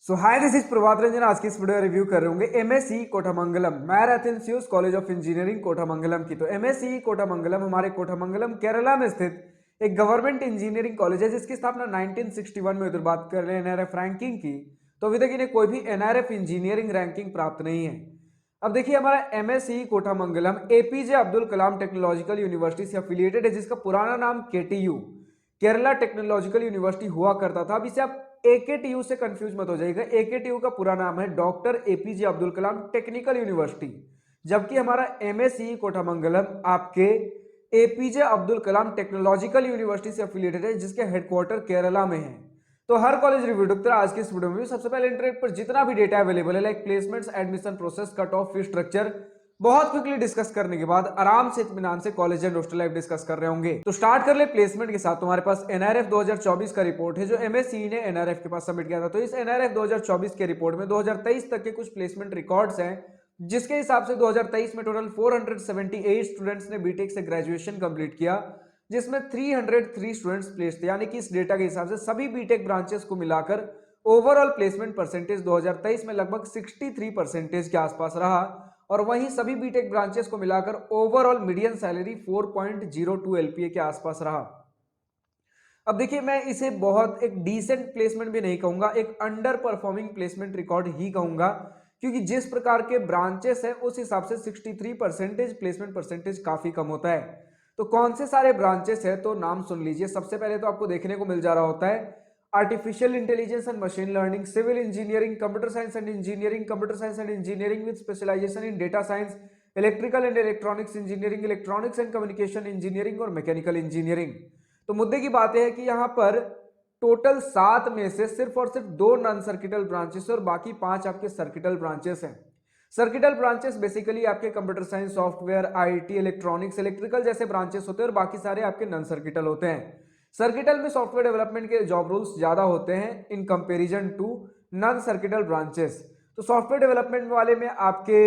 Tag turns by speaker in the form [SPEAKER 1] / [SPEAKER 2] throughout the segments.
[SPEAKER 1] So hi, this is Prabhat Ranjan. आज की इस वीडियो रिव्यू कर रहे होंगे एमएससी कोटामंगलम मैर एथेंसियोस कॉलेज ऑफ इंजीनियरिंग कोटामंगलम की। तो एमएससी कोटामंगलम हमारे कोटामंगलम केरला में स्थित एक गवर्नमेंट इंजीनियरिंग कॉलेज है जिसकी स्थापना 1961 में। उधर बात कर रहे हैं एनआरएफ रैंकिंग की, तो अभी तक इन्हें कोई भी एनआरएफ इंजीनियरिंग रैंकिंग प्राप्त नहीं है। अब देखिए, हमारा MSc कोटामंगलम APJ Abdul Kalam technological university से एफिलिएटेड है, जिसका पुराना नाम केटीयू केरला टेक्नोलॉजिकल यूनिवर्सिटी हुआ करता था। अब इसे आप एकेटीयू से कंफ्यूज मत हो जाइएगा। एकेटीयू का पूरा नाम है doctor APJ Abdul Kalam technical university, जबकि हमारा एमएससी कोटामंगलम आपके APJ Abdul Kalam technological university से एफिलिएटेड है, जिसके हेडक्वार्टर केरला में है। तो हर कॉलेज रिव्यू डॉक्टर आज की इस वीडियो में सबसे पहले इंटरनेट पर जितना भी डेटा अवेलेबल है, like placements, admission process, cut off, fee structure, बहुत क्विकली डिस्कस करने के बाद आराम से इत्मीनान से college and hostel life discuss कर रहे होंगे। तो स्टार्ट कर ले प्लेसमेंट के साथ। तुम्हारे पास एनआरएफ 2024 का रिपोर्ट है जो एमएससी ने एनआरएफ के पास सबमिट किया था। तो इस एनआरएफ 2024 के रिपोर्ट में 2023 तक के कुछ प्लेसमेंट रिकॉर्ड्स हैं, जिसके हिसाब से 2023 में टोटल 478 स्टूडेंट्स ने बीटेक से ग्रेजुएशन कंप्लीट किया, जिसमें 303 स्टूडेंट्स प्लेस थे। यानी कि इस डेटा के हिसाब से सभी बीटेक ब्रांचेस को मिलाकर ओवरऑल प्लेसमेंट परसेंटेज 2023 में लगभग 63% के आसपास रहा, और वहीं सभी बीटेक ब्रांचेस को मिलाकर ओवरऑल मीडियन सैलरी 4.02 एलपीए के आसपास रहा। अब देखिए, मैं इसे बहुत एक डिसेंट प्लेसमेंट भी नहीं कहूंगा, एक अंडर परफॉर्मिंग प्लेसमेंट रिकॉर्ड ही कहूंगा, क्योंकि जिस प्रकार के ब्रांचेस हैं उस हिसाब से 63% प्लेसमेंट परसेंटेज काफी कम होता है। तो कौन से सारे ब्रांचेस है, तो नाम सुन लीजिए। सबसे पहले तो आपको देखने को मिल जा रहा होता है artificial intelligence and machine learning, civil engineering, computer science and engineering, computer science and engineering with specialisation in data science, electrical and electronics engineering, electronics and communication engineering और मैकेनिकल इंजीनियरिंग। तो मुद्दे की बात है कि यहाँ पर टोटल 7 में से सिर्फ और सिर्फ 2 नॉन सर्किटल ब्रांचेस और बाकी 5 आपके सर्किटल ब्रांचेस हैं। सर्किटल ब्रांचेस बेसिकली आपके computer science, software, IT, electronics, electrical जैसे ब्रांचेस होते हैं, और बाकी सारे आपके नॉन सर्किटल होते हैं। सर्किटल में सॉफ्टवेयर डेवलपमेंट के जॉब रोल्स ज्यादा होते हैं in comparison to non circuital branches. तो सॉफ्टवेयर डेवलपमेंट वाले में आपके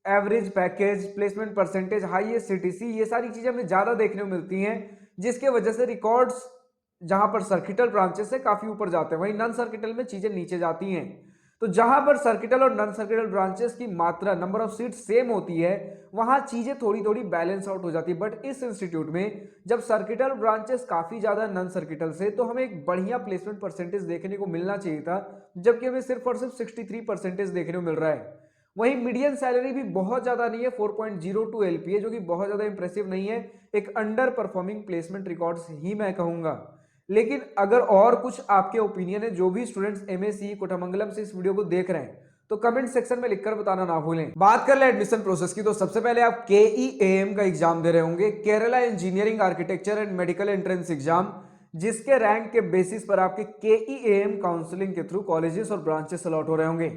[SPEAKER 1] average package, placement percentage, highest CTC, ये सारी चीजें हमें ज्यादा देखने को मिलती हैं, जिसके वजह से रिकॉर्ड्स जहां पर सर्किटल ब्रांचेस है काफी ऊपर जाते हैं, वहीं नॉन सर्किटल में चीजें नीचे जाती हैं। तो जहां पर सर्किटल और नॉन सर्किटल ब्रांचेस की मात्रा, नंबर ऑफ सीट सेम होती है, वहां चीजें थोड़ी थोड़ी बैलेंस आउट हो जाती है। बट इस इंस्टीट्यूट में जब सर्किटल ब्रांचेस काफी ज्यादा नॉन सर्किटल से, तो हमें एक बढ़िया प्लेसमेंट परसेंटेज देखने को मिलना चाहिए था, जबकि हमें सिर्फ और सिर्फ 63% देखने को मिल रहा है। वहीं मीडियन सैलरी भी बहुत ज्यादा नहीं है, 4.02 एलपीए, जो कि बहुत ज्यादा इंप्रेसिव नहीं है, एक अंडर परफॉर्मिंग प्लेसमेट रिकॉर्ड्स ही मैं कहूंगा। लेकिन अगर और कुछ आपके ओपिनियन है, जो भी स्टूडेंट्स एमएससी कोटामंगलम से इस वीडियो को देख रहे हैं, तो कमेंट सेक्शन में लिखकर बताना ना भूलें। बात कर ले एडमिशन प्रोसेस की, तो सबसे पहले आप केईएएम का एग्जाम दे रहे होंगे, Kerala engineering architecture and medical entrance exam, जिसके रैंक के बेसिस पर आपके केईएएम काउंसलिंग के थ्रू कॉलेजेस और ब्रांचेस अलॉट हो रहे होंगे।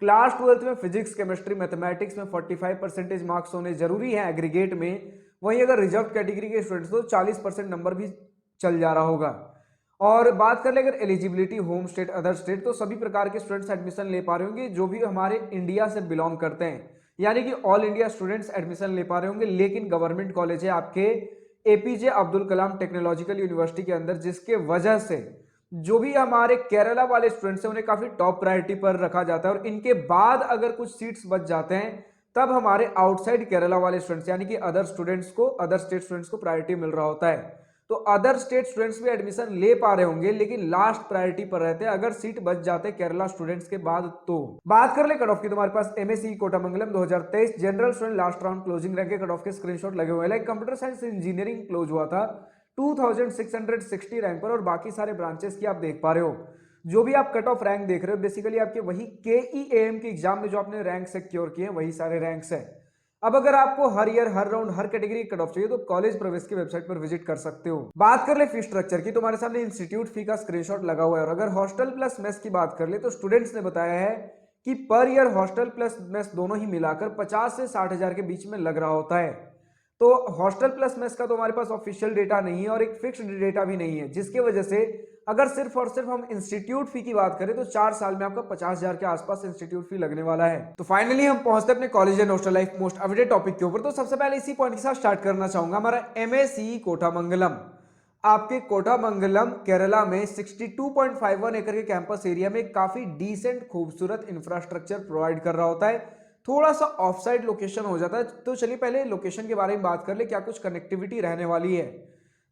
[SPEAKER 1] क्लास 12th में फिजिक्स, केमिस्ट्री, मैथमेटिक्स में 45% मार्क्स होने जरूरी है एग्रीगेट में। वहीं अगर रिजर्व कैटेगरी के स्टूडेंट्स तो 40% नंबर भी चल जा रहा होगा। और बात कर ले अगर eligibility, home state, other state, तो सभी प्रकार के स्टूडेंट्स एडमिशन ले पा रहे होंगे जो भी हमारे इंडिया से बिलोंग करते हैं, यानी कि ऑल इंडिया स्टूडेंट्स एडमिशन ले पा रहे होंगे। लेकिन गवर्नमेंट कॉलेज है आपके APJ Abdul Kalam technological university के अंदर, जिसके वजह से जो भी हमारे केरला वाले स्टूडेंट्स हैं उन्हें काफी टॉप प्रायोरिटी पर रखा जाता है, और इनके बाद अगर कुछ सीट्स बच जाते हैं, तब हमारे आउटसाइड केरला वाले स्टूडेंट्स यानी कि अदर स्टूडेंट्स को, अदर स्टेट स्टूडेंट्स को प्रायोरिटी मिल रहा होता है। तो अदर स्टेट स्टूडेंट्स भी एडमिशन ले पा रहे होंगे, लेकिन लास्ट प्रायोरिटी पर रहते हैं अगर सीट बच जाते केरला स्टूडेंट्स के बाद। तो बात कर ले कट ऑफ की, तुम्हारे पास MSc Kothamangalam 2023 general student last round closing rank के कट ऑफ के स्क्रीनशॉट लगे हुए हैं। Like computer science engineering close हुआ था 2660 रैंक पर, और बाकी सारे ब्रांचेस की आप देख पा रहे हो। जो भी आप कट ऑफ रैंक देख रहे हो बेसिकली आपके वही केईएएम के एग्जाम में जो आपने रैंक सिक्योर किए वही सारे रैंक्स हैं। अब अगर आपको हर ईयर, हर राउंड, हर कैटेगरी कट ऑफ चाहिए, तो कॉलेज प्रवेश की वेबसाइट पर विजिट कर सकते हो। बात कर ले फी स्ट्रक्चर की, तुम्हारे सामने इंस्टीट्यूट फी का स्क्रीनशॉट लगा हुआ है। और अगर हॉस्टल प्लस मेस की बात कर ले, तो स्टूडेंट्स ने बताया है कि per year hostel plus mess दोनों ही मिलाकर 50 से 60 हजार के बीच में लग रहा होता है। तो हॉस्टल प्लस मेस का तो हमारे पास ऑफिशियल डेटा नहीं है और एक फिक्स्ड डेटा भी नहीं है, जिसके वजह से अगर सिर्फ और सिर्फ हम इंस्टीट्यूट फी की बात करें तो 4 साल में आपका 50,000 के आसपास इंस्टीट्यूट फी लगने वाला है। तो फाइनली हम पहुंचते अपने college and hostel life most update topic के ऊपर। तो सबसे पहले इसी पॉइंट के साथ स्टार्ट करना चाहूंगा, हमारा एमएससी कोटामंगलम आपके कोटामंगलम केरला में 62.51 एकड़ के कैंपस एरिया में काफी डिसेंट खूबसूरत इंफ्रास्ट्रक्चर प्रोवाइड कर रहा होता है। थोड़ा सा ऑफ साइड लोकेशन हो जाता है, तो चलिए पहले लोकेशन के बारे में बात कर ले, क्या कुछ कनेक्टिविटी रहने वाली है।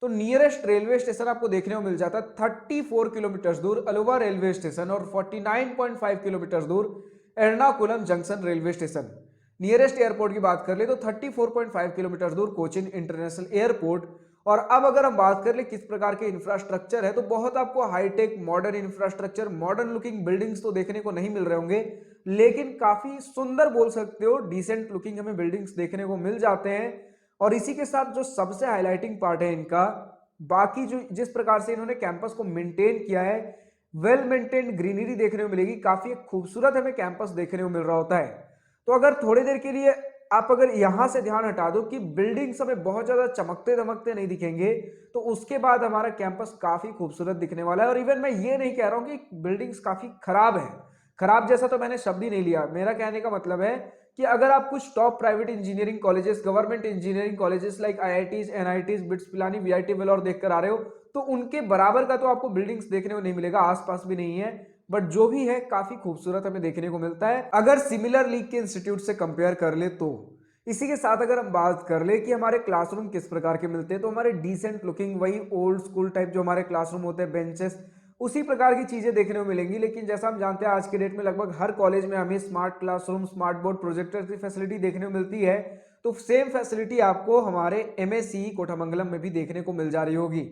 [SPEAKER 1] तो नियरेस्ट रेलवे स्टेशन आपको देखने को मिल जाता है 34 किलोमीटर दूर अलुवा रेलवे स्टेशन और 49.5 किलोमीटर दूर Ernakulam junction railway station. Nearest airport की बात कर ले तो 34.5 किलोमीटर दूर कोचिन इंटरनेशनल एयरपोर्ट। और अब अगर हम बात कर ले किस प्रकार के इंफ्रास्ट्रक्चर है, तो बहुत आपको hi tech modern infrastructure, modern looking buildings तो देखने को नहीं मिल रहे होंगे, लेकिन काफी सुंदर बोल सकते हो, डिसेंट लुकिंग हमें बिल्डिंग्स देखने को मिल जाते हैं। और इसी के साथ जो सबसे हाईलाइटिंग पार्ट है इनका, बाकी जो जिस प्रकार से इन्होंने कैंपस को मेंटेन किया है, वेल मेंटेन्ड ग्रीनरी देखने को मिलेगी, काफी खूबसूरत हमें कैंपस देखने को मिल रहा होता है। तो अगर थोड़ी देर के लिए आप अगर यहां से ध्यान हटा दो कि बिल्डिंग्स हमें बहुत ज्यादा चमकते धमकते नहीं दिखेंगे, तो उसके बाद हमारा कैंपस काफी खूबसूरत दिखने वाला है। और इवन मैं ये नहीं कह रहा हूं कि बिल्डिंग्स काफी खराब है, खराब जैसा तो मैंने शब्द ही नहीं लिया। मेरा कहने का मतलब है कि अगर आप कुछ top private engineering colleges, government engineering colleges like IITs, NITs, BITS Pilani, VIT Vellore देखकर आ रहे हो, तो उनके बराबर का तो आपको बिल्डिंग्स देखने को नहीं मिलेगा, आसपास भी नहीं है। बट जो भी है काफी खूबसूरत हमें देखने को मिलता है अगर सिमिलर लीग के इंस्टीट्यूट से कंपेयर कर ले तो। इसी के साथ अगर हम बात कर ले कि हमारे क्लासरूम किस प्रकार के मिलते हैं, तो हमारे डिसेंट लुकिंग, वही ओल्ड स्कूल टाइप जो हमारे क्लासरूम होते हैं, बेंचेस, उसी प्रकार की चीजें देखने को मिलेंगी। लेकिन जैसा हम जानते हैं आज के डेट में लगभग हर कॉलेज में हमें smart classroom, smart board, projector की फैसिलिटी देखने को मिलती है। तो सेम फैसिलिटी आपको हमारे एमएससी कोटामंगलम में भी देखने को मिल जा रही होगी।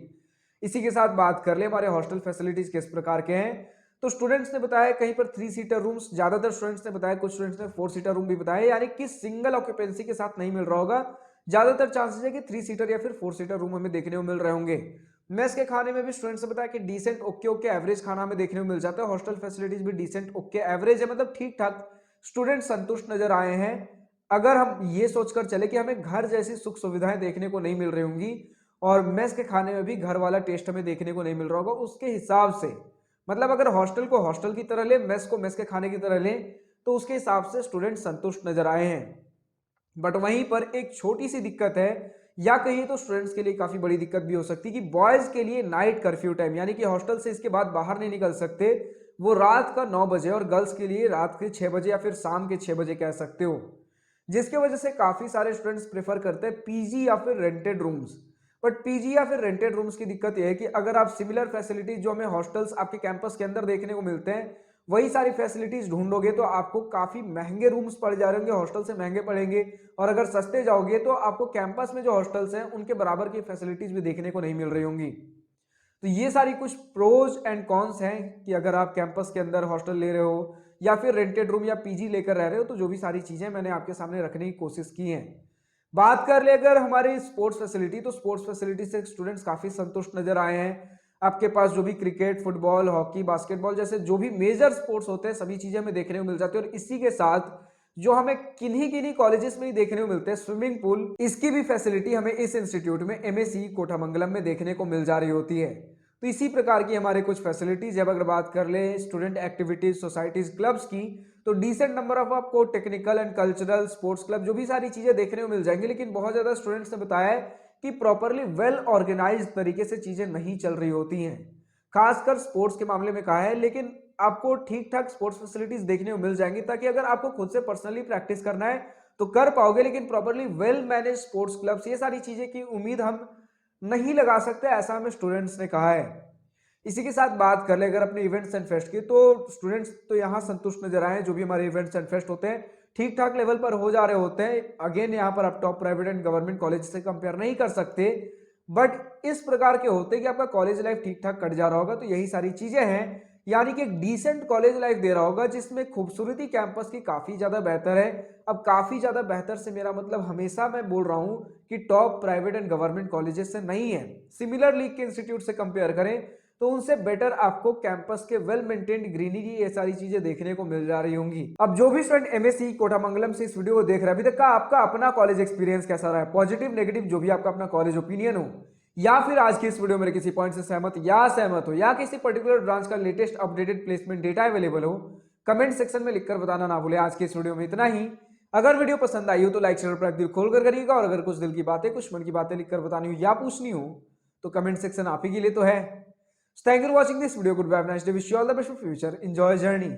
[SPEAKER 1] इसी के साथ बात कर ले हमारे हॉस्टल फैसिलिटीज किस प्रकार के हैं, तो स्टूडेंट्स ने बताया कहीं पर 3 सीटर रूम्स, ज्यादातर स्टूडेंट्स ने बताया, कुछ स्टूडेंट्स ने 4 सीटर रूम भी बताया, यानी कि सिंगल ऑक्यूपेंसी के साथ नहीं मिल रहा होगा। ज्यादातर चांसेस है कि 3 सीटर या फिर 4 सीटर रूम हमें देखने को मिल रहे होंगे। मेस के खाने में भी स्टूडेंट्स ने बताया कि डिसेंट ओके ओके एवरेज खाना हमें देखने को मिल जाता है। हॉस्टल फैसिलिटीज भी डिसेंट ओके एवरेज है, मतलब ठीक ठाक, स्टूडेंट संतुष्ट नजर आए हैं। अगर हम ये सोचकर चले कि हमें घर जैसी सुख सुविधाएं देखने को नहीं मिल रही होंगी और मेस के खाने में भी घर वाला टेस्ट हमें देखने को नहीं मिल रहा होगा, उसके हिसाब से, मतलब अगर हॉस्टल को हॉस्टल की तरह ले, मेस को मेस के खाने की तरह ले, तो उसके हिसाब से स्टूडेंट संतुष्ट नजर आए हैं। बट वहीं पर एक छोटी सी दिक्कत है, या कहीं तो स्टूडेंट्स के लिए काफी बड़ी दिक्कत भी हो सकती है कि बॉयज के लिए नाइट कर्फ्यू टाइम, यानी कि हॉस्टल से इसके बाद बाहर नहीं निकल सकते, वो रात का 9 बजे, और गर्ल्स के लिए रात के 6 बजे या फिर शाम के 6 बजे कह सकते हो। जिसके वजह से काफी सारे स्टूडेंट्स प्रेफर करते हैं पीजी या फिर रेंटेड रूम्स। बट पीजी या फिर रेंटेड रूम्स की दिक्कत यह है कि अगर आप सिमिलर फैसिलिटीज जो हमें हॉस्टल्स आपके कैंपस के अंदर देखने को मिलते हैं, वही सारी फैसिलिटीज ढूंढोगे तो आपको काफी महंगे रूम्स पड़ जा रहे होंगे, हॉस्टल से महंगे पड़ेंगे। और अगर सस्ते जाओगे तो आपको कैंपस में जो हॉस्टल्स हैं उनके बराबर की फैसिलिटीज भी देखने को नहीं मिल रही होंगी। तो ये सारी कुछ प्रोज एंड कॉन्स हैं कि अगर आप कैंपस के अंदर हॉस्टल ले रहे हो या फिर रेंटेड रूम या पीजी लेकर रह रहे हो, तो जो भी सारी चीजें मैंने आपके सामने रखने की कोशिश की है। बात कर ले अगर हमारी स्पोर्ट्स फैसिलिटी, तो स्पोर्ट्स फैसिलिटी से स्टूडेंट्स काफी संतुष्ट नजर आए हैं। आपके पास जो भी क्रिकेट, फुटबॉल, हॉकी, बास्केटबॉल जैसे जो भी मेजर स्पोर्ट्स होते हैं, सभी चीजें हमें देखने को मिल जाती है। और इसी के साथ जो हमें किन्हीं किन्हीं कॉलेजेस में ही देखने को मिलते हैं, स्विमिंग पूल, इसकी भी फैसिलिटी हमें इस इंस्टीट्यूट में एमएससी कोटामंगलम में देखने को मिल जा रही होती है। तो इसी प्रकार की हमारे कुछ फैसिलिटीज। जब अगर बात कर ले स्टूडेंट एक्टिविटीज, सोसाइटीज, क्लब्स की, तो डिसेंट नंबर ऑफ आपको technical and cultural, sports club, जो भी सारी चीजें देखने को मिल जाएंगी। लेकिन बहुत ज्यादा स्टूडेंट्स ने बताया है कि प्रॉपरली वेल ऑर्गेनाइज तरीके से चीजें नहीं चल रही होती हैं, खासकर स्पोर्ट्स के मामले में कहा है। लेकिन आपको ठीक ठाक स्पोर्ट्स फैसिलिटीज देखने को मिल जाएंगी, ताकि अगर आपको खुद से पर्सनली प्रैक्टिस करना है तो कर पाओगे। लेकिन properly well manage sports clubs, ये सारी चीजें की उम्मीद हम नहीं लगा सकते, ऐसा हमें स्टूडेंट्स ने कहा है। इसी के साथ बात कर ले अगर अपने इवेंट्स एंड फेस्ट की, तो स्टूडेंट्स तो यहाँ संतुष्ट नजर आए हैं। जो भी हमारे इवेंट्स एंड फेस्ट होते हैं ठीक ठाक लेवल पर हो जा रहे होते हैं। अगेन यहाँ पर आप top private and government college से कंपेयर नहीं कर सकते, बट इस प्रकार के होते हैं कि आपका कॉलेज लाइफ ठीक ठाक कट जा रहा होगा। तो यही सारी चीजें हैं, यानी कि एक डिसेंट कॉलेज लाइफ दे रहा होगा, जिसमें खूबसूरती कैंपस की काफी ज्यादा बेहतर है। अब काफी ज्यादा बेहतर से मेरा मतलब, हमेशा मैं बोल रहा हूं कि top private and government colleges से नहीं है, सिमिलर लीग के इंस्टीट्यूट से कंपेयर करें तो उनसे बेटर आपको कैंपस के वेल मेंटेन्ड ग्रीनरी, ये सारी चीजें देखने को मिल जा रही होंगी। अब जो भी स्टूडेंट एमएससी कोटामंगलम से इस वीडियो को देख रहा है, अभी तक का आपका अपना कॉलेज एक्सपीरियंस कैसा रहा है, पॉजिटिव नेगेटिव जो भी आपका अपना कॉलेज ओपिनियन हो, या फिर आज की इस वीडियो में किसी पॉइंट से सहमत या असहमत हो, या किसी पर्टिकुलर ब्रांच का latest updated placement data available हो, कमेंट सेक्शन में लिखकर बताना ना भूले। आज की इस वीडियो में इतना ही। अगर वीडियो पसंद आई हो तो लाइक शेयर पर दिल खोलकर करिएगा, और अगर कुछ दिल की बातें, कुछ मन की बातें लिखकर बतानी हो या पूछनी हो तो कमेंट सेक्शन आप ही के लिए तो है। Thank you for watching this video, goodbye, nice day, wish you all the best for future, enjoy journey.